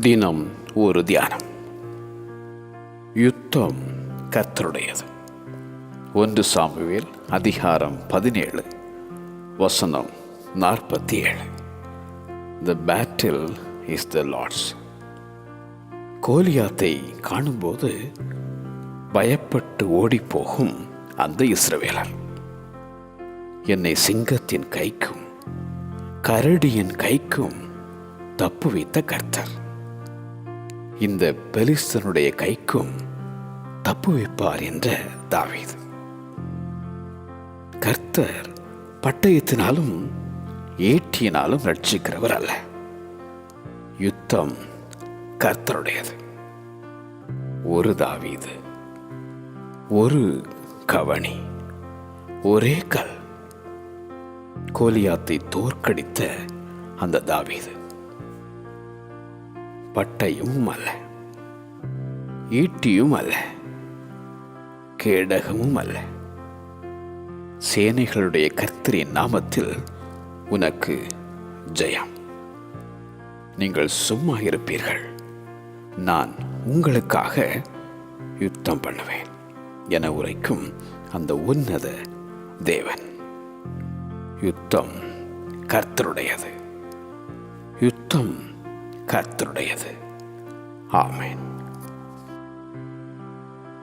தினம் ஒரு தியானம். யுத்தம் கர்த்தருடையது. 1 சாமுவேல் அதிகாரம் 17 வசனம் 47. The battle is the Lord's. கோலியாத்தை காணும்போது பயப்பட்டு ஓடிப்போகும் அந்த இஸ்ரவேலர், என்னை சிங்கத்தின் கைக்கும் கரடியின் கைக்கும் தப்புவித்த கர்த்தர் இந்த பெலிஸ்தனுடைய கைக்கும் தப்புவிப்பார் என்ற தாவீது. கர்த்தர் பட்டயத்தினாலும் ஈட்டியினாலும் ரட்சிக்கிறவர் அல்ல. யுத்தம் கர்த்தருடையது. ஒரு தாவீது, ஒரு கவணி, ஒரே கல். கோலியாத்தை தோற்கடித்த அந்த தாவீது பட்டயமும் அல்ல, ஈட்டியும் அல்ல, கேடகமும் அல்ல. சேனைகளுடைய கர்த்தரின் நாமத்தில் உனக்கு ஜெயம். நீங்கள் சும்மா இருப்பீர்கள், நான் உங்களுக்காக யுத்தம் பண்ணுவேன் என உரைக்கும் அந்த உன்னத தேவன். யுத்தம் கர்த்தருடையது. யுத்தம் கர்த்தருடையது. ஆமென்.